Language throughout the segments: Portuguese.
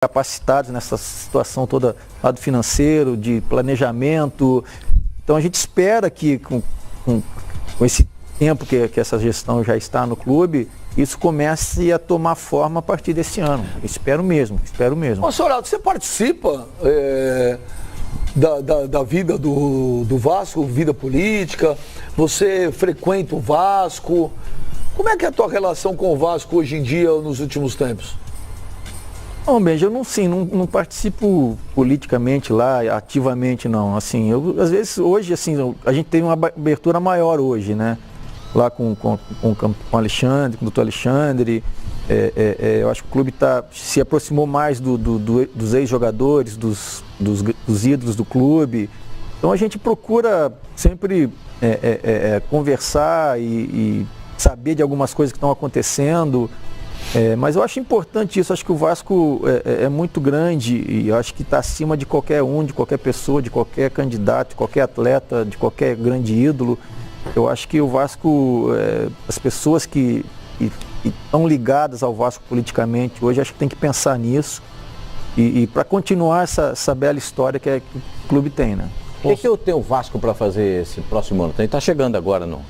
capacitados nessa situação toda lado financeiro, de planejamento. Então a gente espera que com esse tempo que essa gestão já está no clube, isso comece a tomar forma a partir desse ano. Espero mesmo. Ô, Soraldo, você participa da vida do Vasco, vida política? Você frequenta o Vasco? Como é que é a tua relação com o Vasco hoje em dia ou nos últimos tempos? Bom, Benja, eu não participo politicamente lá, ativamente não. Assim, às vezes hoje, assim, a gente tem uma abertura maior hoje, né? Lá com o Alexandre, com o doutor Alexandre. Eu acho que o clube se aproximou mais dos ex-jogadores, dos ídolos do clube. Então a gente procura sempre conversar e saber de algumas coisas que estão acontecendo. Mas eu acho importante isso, acho que o Vasco é muito grande e eu acho que está acima de qualquer de qualquer pessoa, de qualquer candidato, de qualquer atleta, de qualquer grande ídolo. Eu acho que o Vasco, as pessoas que estão ligadas ao Vasco politicamente hoje, acho que tem que pensar nisso e para continuar essa bela história que o clube tem, né? O que eu tenho o Vasco para fazer esse próximo ano? Está chegando agora no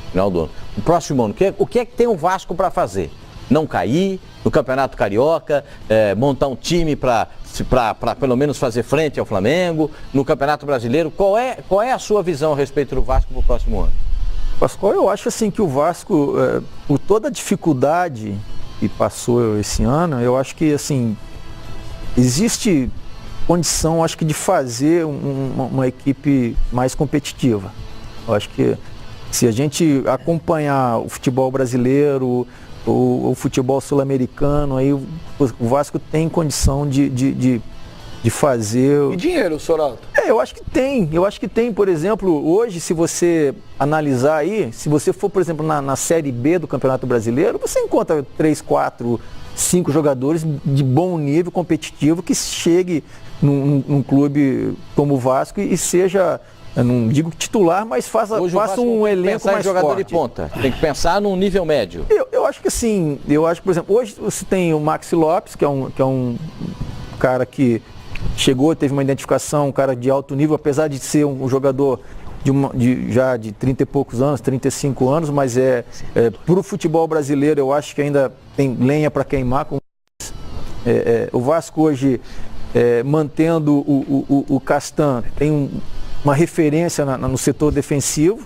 final do ano. O próximo ano, o que é que tem o Vasco para fazer? Não cair no Campeonato Carioca, montar um time para pelo menos fazer frente ao Flamengo, no Campeonato Brasileiro. Qual é a sua visão a respeito do Vasco para o próximo ano? Pascoal, eu acho assim que o Vasco, por toda a dificuldade que passou esse ano, eu acho que assim, existe condição, acho que de fazer uma equipe mais competitiva. Eu acho que se a gente acompanhar o futebol brasileiro, o futebol sul-americano, aí o Vasco tem condição de fazer... E dinheiro, Soraldo? Eu acho que tem, por exemplo, hoje, se você analisar aí, se você for, por exemplo, na Série B do Campeonato Brasileiro, você encontra 3, 4, 5 jogadores de bom nível competitivo que chegue num clube como o Vasco e seja... Eu não digo titular, mas faça um elenco mais jogador forte. De ponta. Tem que pensar num nível médio. Eu acho que assim, por exemplo, hoje você tem o Maxi Lopes, que é um cara que chegou, teve uma identificação, um cara de alto nível, apesar de ser um jogador já de 30 e poucos anos, 35 anos, mas para o futebol brasileiro eu acho que ainda tem lenha para queimar. O Vasco hoje, mantendo o Castan, tem uma referência no setor defensivo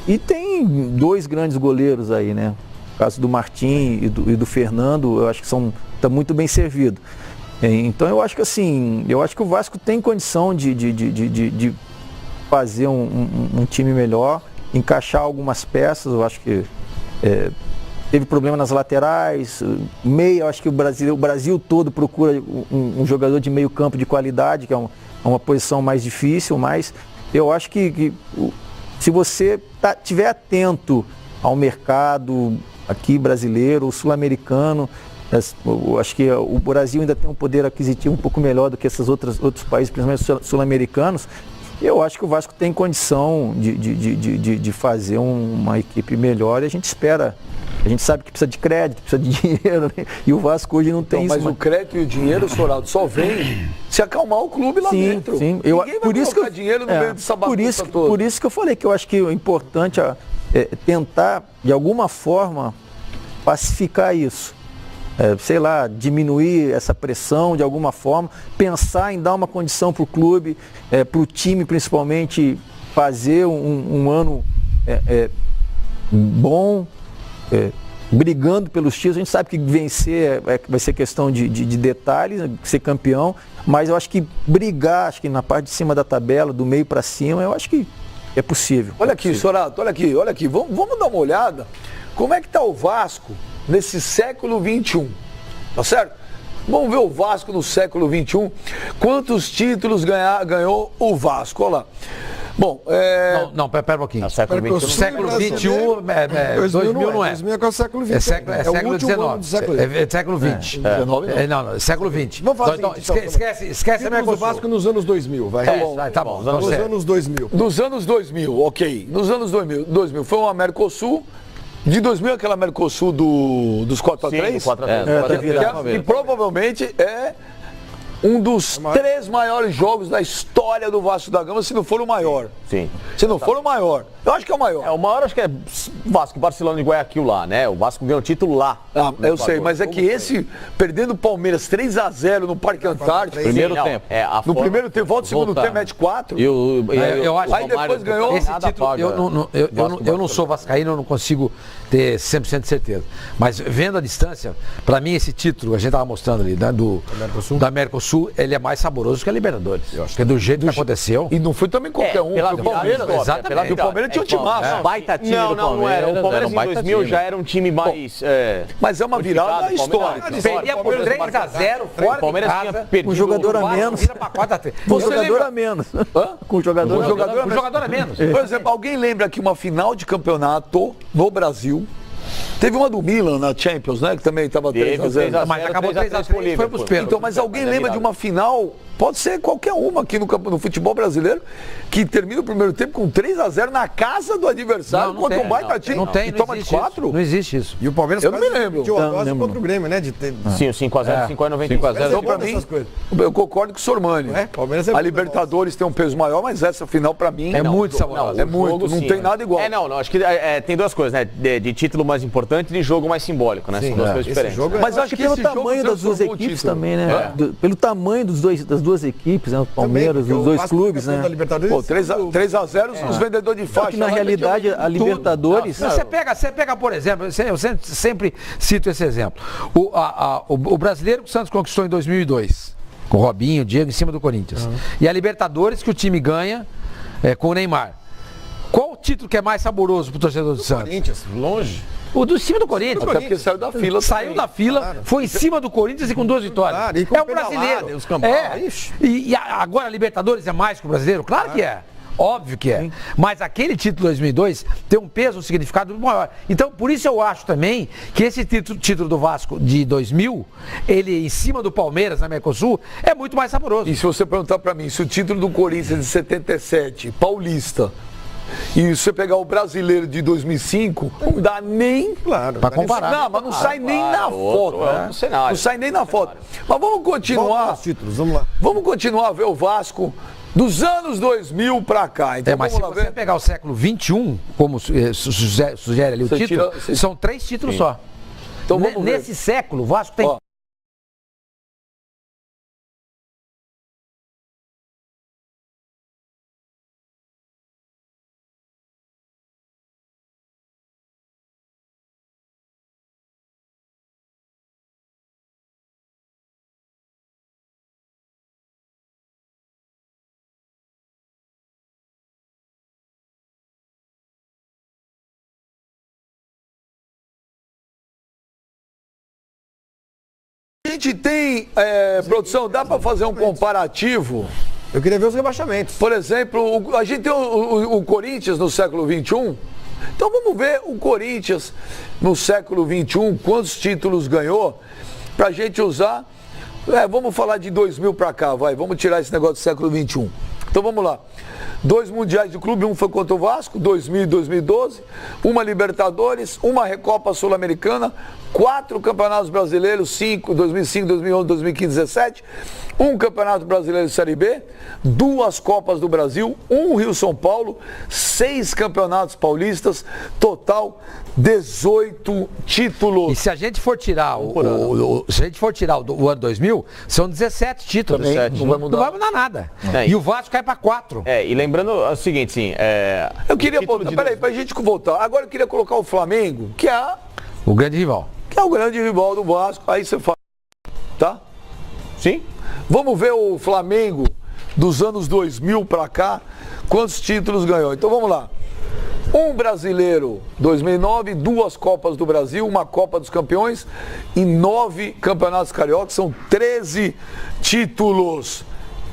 e tem 2 grandes goleiros aí, né? O caso do Martim e do Fernando, eu acho que está muito bem servido. Então eu acho que assim, o Vasco tem condição de fazer um time melhor, encaixar algumas peças. Eu acho que teve problema nas laterais, meio, eu acho que o Brasil todo procura um jogador de meio campo de qualidade, que é uma posição mais difícil, mas eu acho que se você estiver atento ao mercado aqui brasileiro, o sul-americano, eu acho que o Brasil ainda tem um poder aquisitivo um pouco melhor do que esses outros países, principalmente sul-americanos. Eu acho que o Vasco tem condição de fazer uma equipe melhor e a gente espera. A gente sabe que precisa de crédito, precisa de dinheiro, né? E o Vasco hoje não tem isso. Mas o crédito e o dinheiro, Soraldo, só vem se acalmar o clube lá dentro. Sim. Ninguém vai colocar dinheiro no meio dessa bagunça toda. Por isso que eu falei que eu acho que o importante é tentar, de alguma forma, pacificar isso. Sei lá, diminuir essa pressão de alguma forma, pensar em dar uma condição para o clube, para o time principalmente, fazer um ano bom, brigando pelos títulos. A gente sabe que vencer vai ser questão de detalhes, ser campeão, mas eu acho que brigar, acho que na parte de cima da tabela, do meio para cima, eu acho que é possível. Olha aqui, Soraldo, olha aqui. Vamos dar uma olhada como é que está o Vasco nesse século XXI, tá certo? Vamos ver o Vasco no século XXI. Quantos títulos ganhou o Vasco? Olha lá. Bom, Não, pera um pouquinho. Século XXI, 2000 não é. 2000 é o século XX. É século XIX. É século XX. Não, século XX. Vamos fazer então, esquece a minha do Vasco nos anos 2000, vai. Tá bom. Nos anos 2000. Nos anos 2000, ok. Nos anos 2000 foi uma Mercosul. De 2000, aquela Mercosul dos 4x3? Sim, 4x3. Que provavelmente é um dos 3 maiores jogos da história do Vasco da Gama, se não for o maior. Sim. Se não for o maior. Eu acho que é o maior. O maior acho que é Vasco, Barcelona de Guayaquil lá, né? O Vasco ganhou o título lá. Eu sei, mas é que esse, perdendo o Palmeiras 3-0 no Parque Antártico. Primeiro tempo. No primeiro tempo, volta o segundo tempo, mete 4. Eu acho Aí depois ganhou. esse título, eu não sou vascaíno, eu não consigo ter 100% de certeza. Mas vendo a distância, para mim esse título, a gente estava mostrando ali, né, da Mercosul, ele é mais saboroso que a Libertadores. Porque do jeito que aconteceu... E não foi também qualquer um. Pela Foi o Palmeiras. Exatamente. O Palmeiras tinha um timaço. Baita time do Palmeiras. Não era. O Palmeiras em 2000 já era um time mais... Mas é uma virada histórica. Perdia por 3-0, fora Palmeiras de casa. tinha perdido Um jogador a menos. Vira pra 4-3. Com jogador a menos. Com jogador a menos. Por exemplo, alguém lembra que uma final de campeonato no Brasil, teve uma do Milan na Champions, né? Que também estava 3-0. Mas acabou 3-3 e foi pros pênaltis. Então, mas alguém lembra de uma final, pode ser qualquer uma aqui no futebol brasileiro, que termina o primeiro tempo com 3-0 na casa do adversário, contra um baita time. Não tem, e toma de 4? Não existe isso. E o Palmeiras Eu não me lembro. contra o Grêmio, né? Sim, o 5-0, 5-95. Então, pra mim, eu concordo com o Sormani. Palmeiras é A Libertadores tem um peso maior, mas essa final, pra mim, É muito saboroso. é muito. Não tem nada igual. Não, acho que tem duas coisas, né? De título mais importante e de jogo mais simbólico, né? São duas coisas diferentes. Mas acho que pelo esse jogo tamanho das duas transformou o equipes título. também, né? Pelo tamanho das duas equipes, né? O Palmeiras, os dois clubes, né? Pô, 3-0 os vendedores de faixa. Só que na lá realidade a Libertadores... Você pega, por exemplo, eu sempre cito esse exemplo. O brasileiro que o Santos conquistou em 2002, com o Robinho, o Diego, em cima do Corinthians. E a Libertadores que o time ganha com o Neymar. Qual o título que é mais saboroso pro torcedor do Santos? Corinthians, longe. O do cima do Corinthians. Até porque saiu da fila. Saiu da fila, foi em cima do Corinthians e com 2 vitórias. Claro, e com é o pedalada, brasileiro. os campeões. E agora a Libertadores é mais que o brasileiro? Claro que é. Óbvio que é. Mas aquele título de 2002 tem um peso, um significado maior. Então, por isso eu acho também que esse título do Vasco de 2000, ele em cima do Palmeiras, na Mercosul, é muito mais saboroso. E se você perguntar pra mim, se o título do Corinthians de 77, paulista, e se você pegar o brasileiro de 2005, não dá nem... Claro. Pra comparar. Não, mas não sai nem na foto. Não sai nem na foto. Mas vamos continuar. Os títulos, vamos lá. Vamos continuar a ver o Vasco dos anos 2000 pra cá. Então Mas vamos se lá você ver. pegar o século XXI, como sugere ali o Você título, tira- são 3 títulos só. Então vamos ver. Nesse século, o Vasco tem... Ó. A gente tem, produção, dá pra fazer um comparativo? Eu queria ver os rebaixamentos. Por exemplo, a gente tem o Corinthians no século XXI. Então vamos ver o Corinthians no século XXI, quantos títulos ganhou, pra gente usar. Vamos falar de 2000 pra cá, vamos tirar esse negócio do século XXI. Então vamos lá. 2 mundiais do clube, um foi contra o Vasco, 2000 e 2012, uma Libertadores, uma Recopa Sul-Americana, 4 campeonatos brasileiros, 5, 2005, 2011, 2015, 2017, um campeonato brasileiro de Série B, 2 Copas do Brasil, 1 Rio-São Paulo, 6 campeonatos paulistas, total 18 títulos. E se a gente for tirar o ano 2000, são 17 títulos. Também, não vai mudar. Não vai mudar nada. E o Vasco cai para 4. E lembrando o seguinte, sim, eu queria voltar, peraí, pra gente voltar. Agora eu queria colocar o Flamengo, que é O grande rival. o grande rival do Vasco. Aí você fala, tá? Sim. Vamos ver o Flamengo dos anos 2000 pra cá, quantos títulos ganhou. Então vamos lá. Um brasileiro, 2009, 2 Copas do Brasil, uma Copa dos Campeões e 9 campeonatos cariocas, são 13 títulos.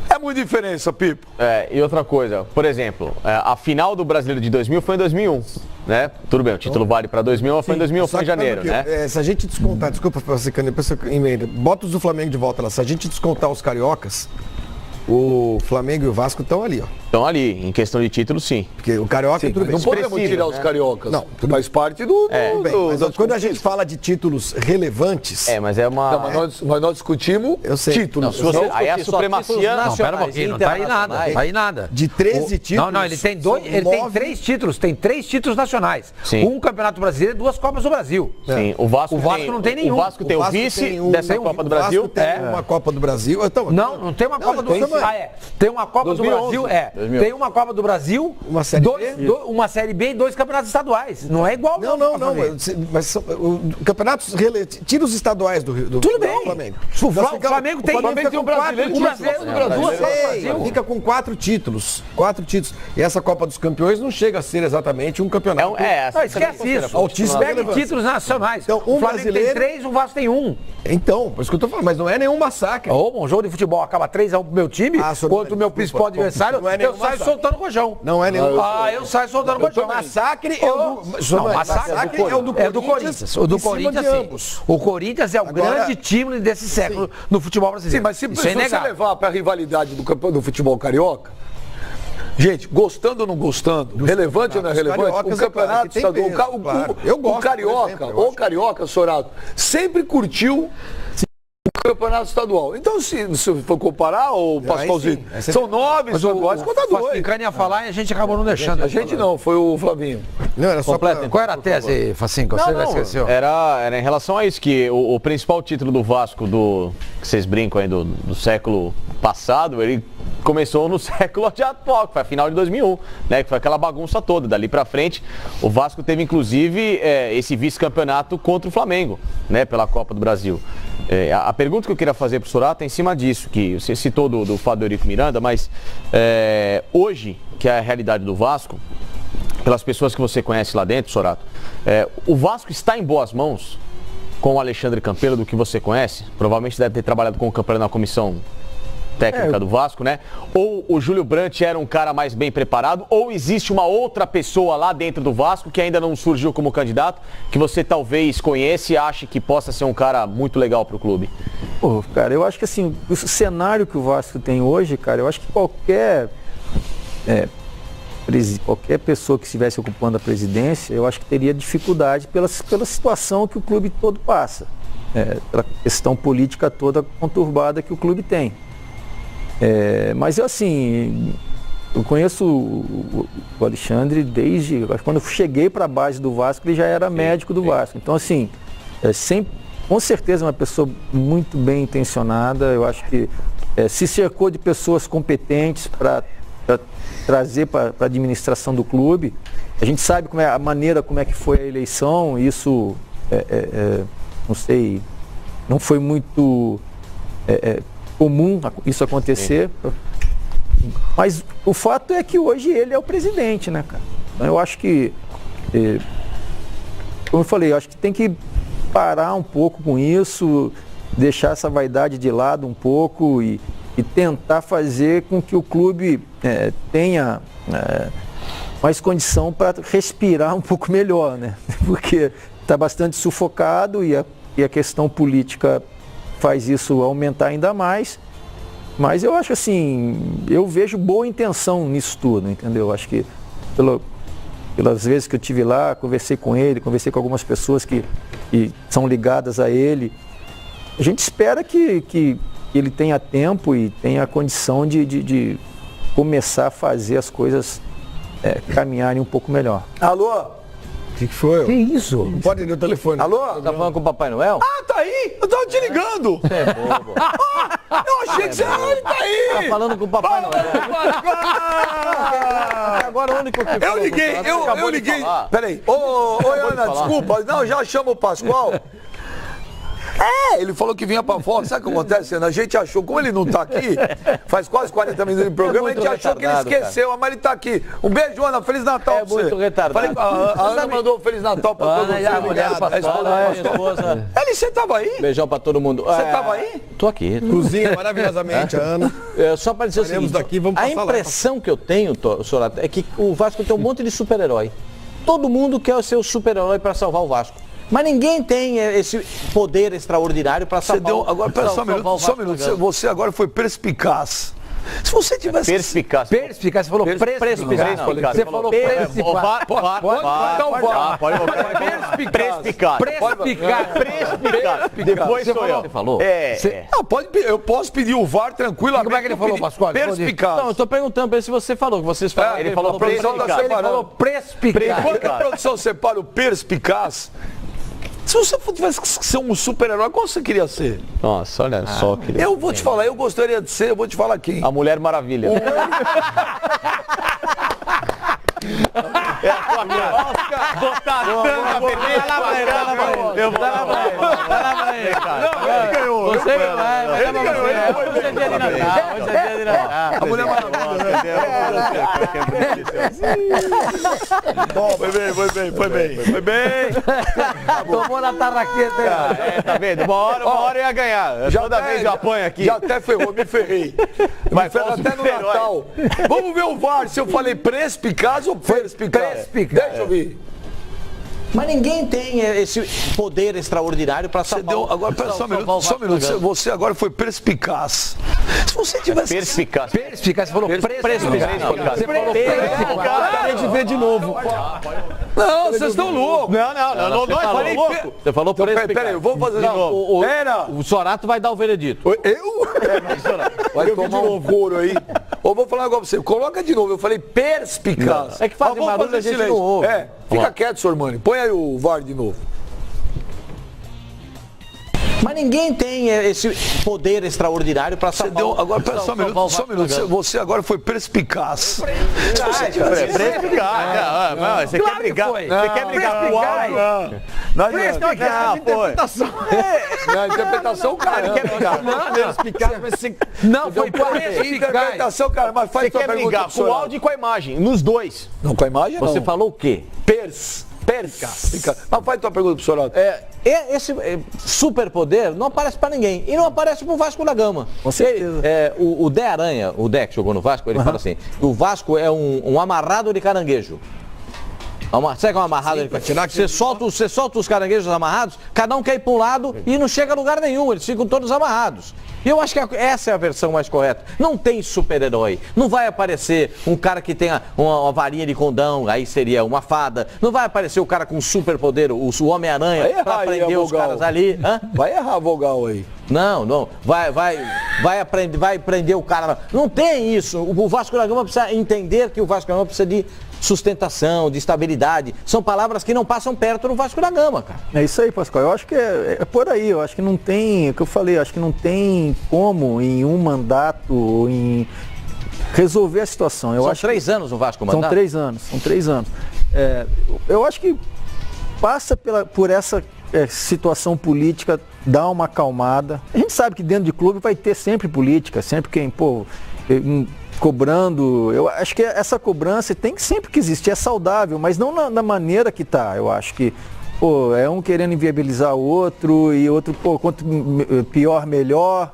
É muita diferença, Pipo. E outra coisa, por exemplo, a final do Brasileiro de 2000 foi em 2001, né? Tudo bem, o título vale para 2000, mas foi em 2001, foi em janeiro, né? Se a gente descontar, desculpa pra você, depois você emenda, bota os do Flamengo de volta lá. Se a gente descontar os cariocas, o Flamengo e o Vasco estão ali, ó. Estão ali, em questão de título, sim. Porque o Carioca, tudo bem. Não podemos expressivo, tirar né? os cariocas. Não, faz parte do... Tudo bem, mas das quando a gente conquistas. fala de títulos relevantes, Mas é uma... Não, mas nós discutimos Eu sei. títulos. Se você- Não, aí a só supremacia- títulos Não, pera um nacionais pouquinho, e não tá aí nada, internacionais. não tá aí nada. de 13 títulos... Não, ele tem dois, são ele tem 9. 3 títulos, tem 3 títulos nacionais. Sim. Um Campeonato Brasileiro e 2 Copas do Brasil. Sim, o Vasco não tem nenhum. O Vasco tem o Vasco vice tem um- dessa tem um- Copa do o Vasco Brasil. tem uma Copa do Brasil. Então, Não tem uma Copa do tem Brasil. sim. Tem uma Copa 2011. do Brasil, 2011. Tem uma Copa do Brasil, Uma Série B? uma Série B e 2 campeonatos estaduais. Não é igual Não, pra fazer. mas são campeonatos tira os estaduais do Tudo bem. Flamengo. O Nós ficamos- Flamengo tem- o Flamengo tem fica um com 4 brasileiro, títulos. um brasileiro, duas Copas do Ei, Brasil. fica com 4 títulos. 4 títulos. E essa Copa dos Campeões não chega a ser exatamente um campeonato. Não, esquece isso. Altíssima Pega relevância. títulos nacionais. Então, um o Flamengo brasileiro- tem 3, o Vasco tem 1. Então, por isso que eu tô falando, mas não é nenhum massacre. Um jogo de futebol acaba 3-1 pro meu time, senhor, contra o meu desculpa, principal adversário, não é eu nenhum saio massacre. soltando rojão. Não é nenhum Eu saio soltando rojão. Massacre é o do... Não, massacre é do Corinthians. O do em cima Corinthians, de sim. ambos. O Corinthians é o Agora- grande time desse século no futebol brasileiro. Sim, mas se Isso é você inegável. levar para a rivalidade do futebol carioca, gente, gostando ou não gostando, relevante ou não é relevante, cariocas, o campeonato claro, que tem estadual, peso, claro. Eu gosto, o carioca, por exemplo, eu acho. o carioca, Sorato, sempre curtiu o campeonato estadual. Então, se for comparar, o Pascoalzito, sim, aí você- são 9 estaduais contra 2. Facincani ia falar e a gente acabou não deixando. A gente não, foi o Flavinho. Não, era só Completa, pra... Qual era a tese, Facinco? Você já esqueceu? Era em relação a isso, que o principal título do Vasco, que vocês brincam aí do século passado, ele começou no século de atual, que foi a final de 2001, né? Que foi aquela bagunça toda. Dali pra frente, o Vasco teve inclusive esse vice-campeonato contra o Flamengo, né? Pela Copa do Brasil. A pergunta que eu queria fazer pro Sorato é em cima disso, que você citou do fato do Eurico Miranda, mas hoje, que é a realidade do Vasco, pelas pessoas que você conhece lá dentro, Sorato, o Vasco está em boas mãos com o Alexandre Campelo, do que você conhece? Provavelmente deve ter trabalhado com o Campelo na comissão técnica do Vasco, né? Ou o Júlio Brandt era um cara mais bem preparado, ou existe uma outra pessoa lá dentro do Vasco que ainda não surgiu como candidato, que você talvez conheça e ache que possa ser um cara muito legal para o clube? Pô, cara, eu acho que assim, o cenário que o Vasco tem hoje, cara, eu acho que qualquer pessoa que estivesse ocupando a presidência, eu acho que teria dificuldade pela situação que o clube todo passa. Pela questão política toda conturbada que o clube tem. Mas assim, eu conheço o Alexandre desde quando eu cheguei para a base do Vasco, ele já era médico do Vasco. Então assim, com certeza uma pessoa muito bem intencionada. Eu acho que se cercou de pessoas competentes para trazer para a administração do clube. A gente sabe a maneira como é que foi a eleição. Isso não sei, não foi muito comum isso acontecer, mas o fato é que hoje ele é o presidente, né, cara? Então, eu acho que, como eu falei, eu acho que tem que parar um pouco com isso, deixar essa vaidade de lado um pouco e tentar fazer com que o clube tenha mais condição para respirar um pouco melhor, né? Porque está bastante sufocado e a questão política faz isso aumentar ainda mais, mas eu acho assim, eu vejo boa intenção nisso tudo, entendeu? Acho que pelas vezes que eu estive lá, conversei com ele, conversei com algumas pessoas que são ligadas a ele, a gente espera que ele tenha tempo e tenha a condição de começar a fazer as coisas caminharem um pouco melhor. Alô? O que foi? Que isso? Não pode ir no telefone. Alô? Tá falando com o Papai Noel? Ah, tá aí? Eu tava te ligando. É bobo. Eu achei que você... Ele tá aí. Tá falando com o Papai Noel. Pascoal! Agora o único que Eu falou liguei, com o Sorato, eu acabou de liguei. falar. Peraí. Ô, de Ana, falar. desculpa. Não, já chama o Pascoal. Ele falou que vinha pra fora. Sabe o que acontece, Ana? A gente achou, como ele não tá aqui, faz quase 40 minutos de programa, a muito gente achou que ele retardado, esqueceu, mas ele tá aqui. Um beijo, Ana. Feliz Natal pra você. muito retardado. Falei, a Ana mandou um Feliz Natal pra todo mundo. a mulher do Pascoal, a esposa. Ele, você tava aí? Beijão pra todo mundo. Você tava aí? Tô aqui. Cozinha maravilhosamente, a Ana. Só para dizer o Faremos seguinte, daqui, vamos a passar lá. impressão que eu tenho, Sorato, é que o Vasco tem um monte de super-herói. Todo mundo quer ser o super-herói para salvar o Vasco. Mas ninguém tem esse poder extraordinário para Você salvar deu, agora, pera só um salvar o minuto, só um Vasco minuto. da Gama. Você agora foi perspicaz. Se você tivesse... Perspicaz. Perspicaz, você falou prespicaz. Você falou prespicaz. Pode Perspicaz. Prespicaz. Depois sou eu. Você falou? Não, eu posso pedir o VAR tranquilamente. Como é que ele falou, Pascoal? Perspicaz. Não, eu tô perguntando pra ele se você falou, que vocês falaram. Ele falou perspicaz. Ele falou prespicaz. Quando a produção separa o perspicaz, se você tivesse que ser um super-herói, qual você queria ser? Nossa, olha só. Querido. Eu vou te falar, eu gostaria de ser, eu vou te falar quem. A Mulher Maravilha. É a tua cara. Botar tanga vermelha. Eu vou lá pra ele, cara. Não, ele ganhou. Você vai. Ele ganhou, ele foi bem. Hoje é dia de Natal. Hoje é dia de Natal. A Mulher Maravilha. Foi bem. Tomou na tarraqueta aí. Tá vendo? Uma hora eu ia ganhar. Toda vez eu apanho aqui. Já até ferrou, me ferrei. Mas Me ferrou até no Natal. Vamos ver o VAR, se eu falei perspicaz ou perspicaz. Deixa eu ver. Mas ninguém tem esse poder extraordinário para Você salvar. deu, agora, pera só um minuto, você agora foi perspicaz. Se você tivesse... Perspicaz. Perspicaz, você falou prespicaz. Você falou prespicaz. Acabei de ver de novo. Não, vocês estão loucos. Não, Você falou falei louco. Você falou Então, prespicaz. peraí, eu vou fazer de novo. O Sorato vai dar o veredito. Eu? Vai tomar um couro aí. Ou vou falar agora pra você, coloca de novo, eu falei perspicaz. É que fazem Mas vamos barulho, fazer a gente silêncio. não ouve. Fica quieto, senhor Mani. Põe aí o VAR de novo. Mas ninguém tem esse poder extraordinário para Você salvar. deu, agora, pera só um minuto, Você agora foi perspicaz. Se você tivesse... Perspicaz. Você quer brigar? Você quer brigar com o áudio? Na interpretação, cara, quer brigar. Não, foi prespicaz. Interpretação, cara, mas faz Você quer brigar com o áudio e com a imagem? Nos dois. Não, com a imagem não. Você falou o quê? Perspicaz. Mas faz tua pergunta pro senhor. Esse superpoder não aparece para ninguém. E não aparece pro Vasco da Gama. Com certeza. O Dé Aranha, o Dé que jogou no Vasco, ele fala assim, o Vasco é um amarrado de caranguejo. Sabe que é um amarrado? Você solta os caranguejos amarrados, cada um quer ir para um lado e não chega a lugar nenhum, eles ficam todos amarrados. E eu acho que essa é a versão mais correta. Não tem super-herói. Não vai aparecer um cara que tenha uma varinha de condão, aí seria uma fada. Não vai aparecer o cara com superpoder, o Homem-Aranha, para prender os caras ali. Hã? Vai errar a vogal aí. Não. Vai prender o cara. Não tem isso. O Vasco da Gama precisa entender que o Vasco da Gama precisa de sustentação, de estabilidade. São palavras que não passam perto do Vasco da Gama, cara. É isso aí, Pascoal. Eu acho que é por aí. Eu acho que não tem, é o que eu falei, eu acho que não tem como em um mandato, resolver a situação. São 3 anos o Vasco mandato? São 3 anos. Eu acho que passa por essa situação política, dá uma acalmada. A gente sabe que dentro de clube vai ter sempre política, sempre quem, cobrando. Eu acho que essa cobrança tem que sempre que existir, é saudável, mas não na maneira que tá. Eu acho que é um querendo inviabilizar o outro e outro, quanto pior, melhor.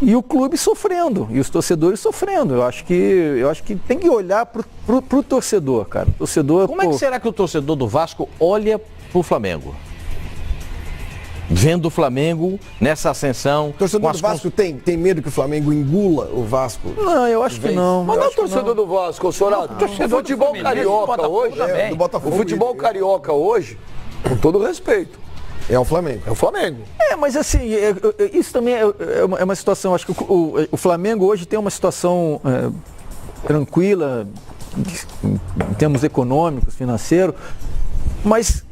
E o clube sofrendo, e os torcedores sofrendo. Eu acho que tem que olhar pro torcedor, cara. Como é que será que o torcedor do Vasco olha pro Flamengo? Vendo o Flamengo nessa ascensão. O torcedor do Vasco tem medo que o Flamengo engula o Vasco? Não, eu acho que não. Mas não é o torcedor do Vasco, Sorato. O futebol carioca hoje, do Botafogo. o futebol carioca hoje, com todo respeito, É o Flamengo. é o Flamengo. Mas assim, isso também é uma situação, acho que o Flamengo hoje tem uma situação tranquila em termos econômicos, financeiros, mas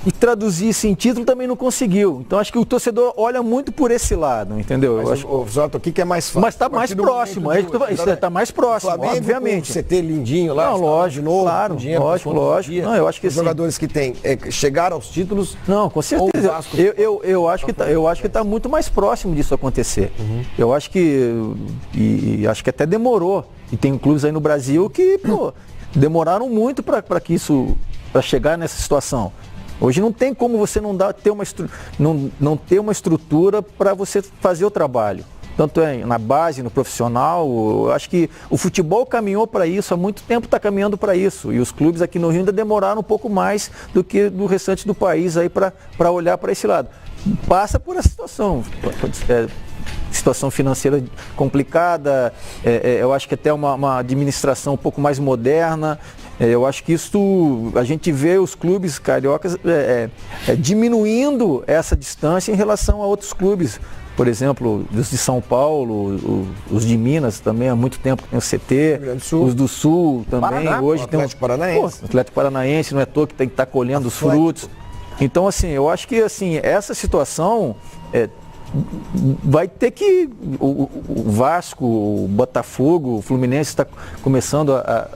e traduzir isso em título também não conseguiu. Então acho que o torcedor olha muito por esse lado, entendeu? Mas Eu acho... o Zoto, o que é mais fácil? Mas está mais próximo, está mais próximo, Flamengo, obviamente. Com o CT lindinho lá, Não, lógico, de novo, claro, com dinheiro, lógico. Não, eu acho que os sim. jogadores que têm chegaram aos títulos. Não, com certeza. Ou o Vasco- Eu acho que está muito mais próximo disso acontecer. Eu acho que acho que até demorou. E tem clubes aí no Brasil que demoraram muito para chegar nessa situação. Hoje não tem como você não ter uma estrutura para você fazer o trabalho. Tanto na base, no profissional. Eu acho que o futebol caminhou para isso, há muito tempo está caminhando para isso. E os clubes aqui no Rio ainda demoraram um pouco mais do que do restante do país aí para olhar para esse lado. Passa por essa situação. situação financeira complicada, eu acho que até uma administração um pouco mais moderna. Eu acho que isso, a gente vê os clubes cariocas diminuindo essa distância em relação a outros clubes. Por exemplo, os de São Paulo, os de Minas também há muito tempo que tem o CT, os do Sul também. Paraná, hoje o tem Atlético Paranaense. O Atlético Paranaense, não é à toa que tem que estar colhendo os frutos. Então, assim, eu acho que assim, essa situação vai ter que. O Vasco, o Botafogo, o Fluminense está começando a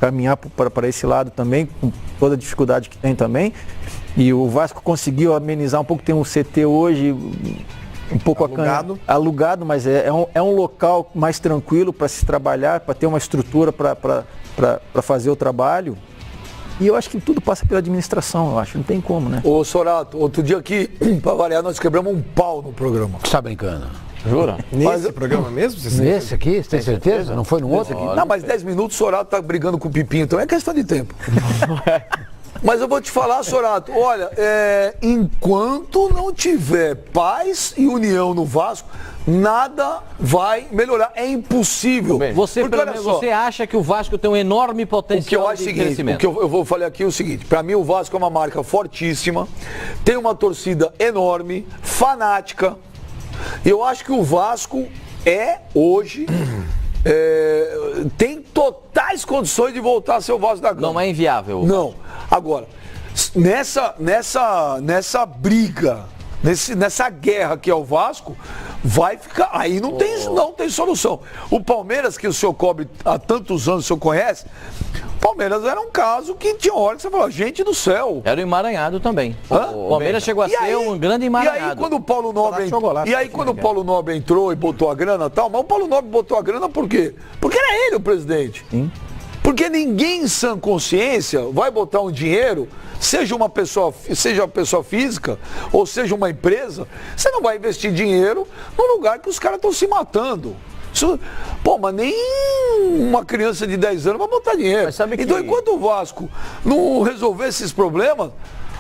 caminhar para esse lado também, com toda a dificuldade que tem também. E o Vasco conseguiu amenizar um pouco, tem um CT hoje um pouco alugado, mas é um local mais tranquilo para se trabalhar, para ter uma estrutura para fazer o trabalho. E eu acho que tudo passa pela administração, eu acho, não tem como, né? Ô Sorato, outro dia aqui, para variar, nós quebramos um pau no programa. Você tá brincando? Jura? Nesse programa mesmo? Nesse aqui, você tem certeza? Não foi no outro aqui? Não, mas 10 minutos o Sorato tá brigando com o Pipinho, então é questão de tempo. Mas eu vou te falar, Sorato, olha, enquanto não tiver paz e união no Vasco, nada vai melhorar. É impossível. Você, Porque, pelo olha menos, só, você acha que o Vasco tem um enorme o que eu potencial acho de seguinte, crescimento? o que eu vou falar aqui é o seguinte, para mim o Vasco é uma marca fortíssima, tem uma torcida enorme, fanática. Eu acho que o Vasco hoje, tem totais condições de voltar a ser o Vasco da Gama. Não é inviável. Não. Agora, nessa briga, nessa guerra que é o Vasco, vai ficar. Aí não tem solução. O Palmeiras, que o senhor cobre há tantos anos, o senhor conhece, o Palmeiras era um caso que tinha hora que você falou, gente do céu. Era o emaranhado também. Hã? O Palmeiras chegou a ser um grande emaranhado. E aí quando o Paulo Nobre entrou e botou a grana e tal, mas o Paulo Nobre botou a grana por quê? Porque era ele o presidente. Porque ninguém em sã consciência vai botar um dinheiro, seja uma pessoa física ou seja uma empresa, você não vai investir dinheiro num lugar que os caras estão se matando. Mas nem uma criança de 10 anos vai botar dinheiro. Então, enquanto o Vasco não resolver esses problemas,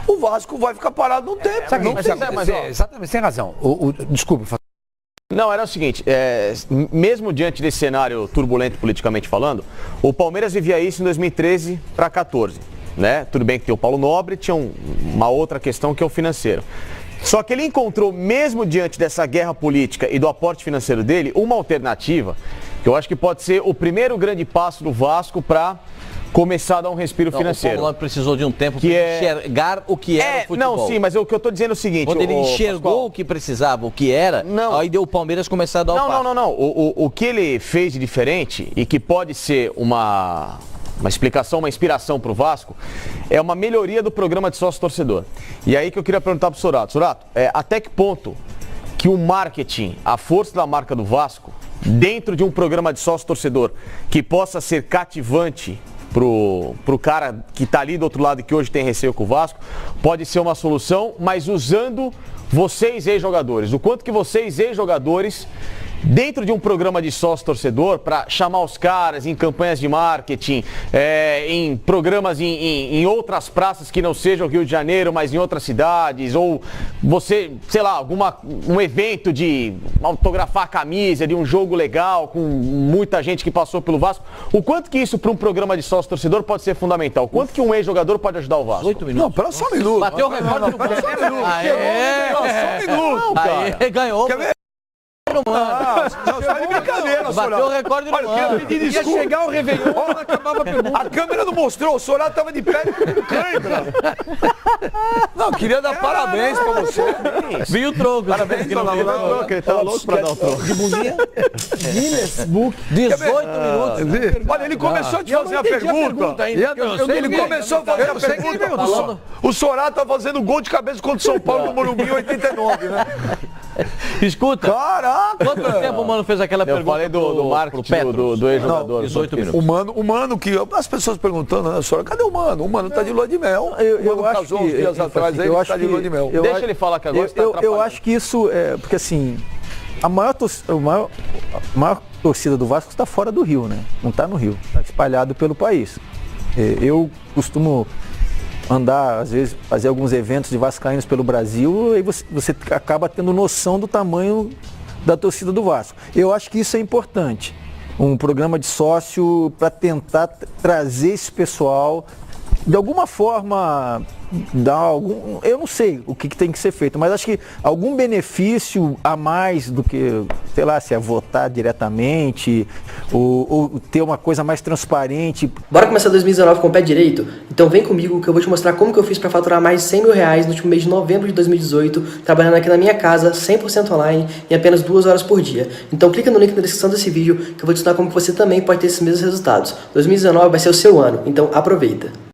o Vasco vai ficar parado no tempo. Exatamente, você tem razão. Desculpa. Não, era o seguinte, mesmo diante desse cenário turbulento politicamente falando, o Palmeiras vivia isso em 2013 para 2014, né? Tudo bem que tem o Paulo Nobre, tinha uma outra questão que é o financeiro. Só que ele encontrou, mesmo diante dessa guerra política e do aporte financeiro dele, uma alternativa, que eu acho que pode ser o primeiro grande passo do Vasco para começar a dar um respiro financeiro. O Paulo Nobre precisou de um tempo para enxergar o que era o futebol. Não, sim, mas o que eu estou dizendo é o seguinte... Quando ele enxergou o que precisava, o que era, aí deu o Palmeiras começar a dar o passo. Não. O que ele fez de diferente e que pode ser uma explicação, uma inspiração para o Vasco, é uma melhoria do programa de sócio-torcedor. E aí que eu queria perguntar para o Sorato. Sorato, até que ponto que o marketing, a força da marca do Vasco, dentro de um programa de sócio-torcedor que possa ser cativante pro cara que está ali do outro lado e que hoje tem receio com o Vasco, pode ser uma solução, mas usando vocês ex-jogadores. O quanto que vocês ex-jogadores, dentro de um programa de sócio-torcedor, para chamar os caras em campanhas de marketing, em programas em outras praças que não sejam Rio de Janeiro, mas em outras cidades, ou você, sei lá, um evento de autografar a camisa, de um jogo legal, com muita gente que passou pelo Vasco. O quanto que isso para um programa de sócio-torcedor pode ser fundamental? O quanto que um ex-jogador pode ajudar o Vasco? 8 minutos. Não, pera só um minuto. Bateu o recorde do Só um minuto. Aê! Só um minuto, cara. Aí, ganhou. Quer ver? Não, você tá de brincadeira, Bateu Sorato. o recorde do Olha, ano. ia chegar o Réveillon, acabava a pergunta. A câmera não mostrou, o Sorato tava de pé com cãibra. Não, queria dar parabéns pra você. Viu o troco. Parabéns, Ele tá louco pra dar o troco. De bundinha. Guinness Book. 18 minutos. Olha, ele começou a te fazer a pergunta. Ele começou a fazer a pergunta. O Sorato tá fazendo gol de cabeça contra o São Paulo no Morumbi em 89, né? Escuta. Caraca! Quanto tempo o Mano fez aquela pergunta? Eu falei do marketing do ex-jogador. 18 minutos. O Mano que... As pessoas perguntando, né, senhora, cadê o Mano? O Mano tá de lua de mel. Eu o Mano acho casou que- uns dias atrás, aí eu ele acho tá de que- lua de mel. Deixa ele falar que agora você tá eu atrapalhando. acho que isso porque assim, a maior torcida do Vasco está fora do Rio, né? Não está no Rio, está espalhado pelo país. Eu costumo andar, às vezes, fazer alguns eventos de vascaínos pelo Brasil e você acaba tendo noção do tamanho da torcida do Vasco. Eu acho que isso é importante. Um programa de sócio para tentar trazer esse pessoal, de alguma forma, dar algum... Eu não sei o que tem que ser feito, mas acho que algum benefício a mais do que, sei lá, se é votar diretamente ou ter uma coisa mais transparente. Bora começar 2019 com o pé direito? Então vem comigo que eu vou te mostrar como que eu fiz para faturar mais de 100 mil reais no último mês de novembro de 2018, trabalhando aqui na minha casa, 100% online, em apenas 2 horas por dia. Então clica no link na descrição desse vídeo que eu vou te ensinar como você também pode ter esses mesmos resultados. 2019 vai ser o seu ano, então aproveita!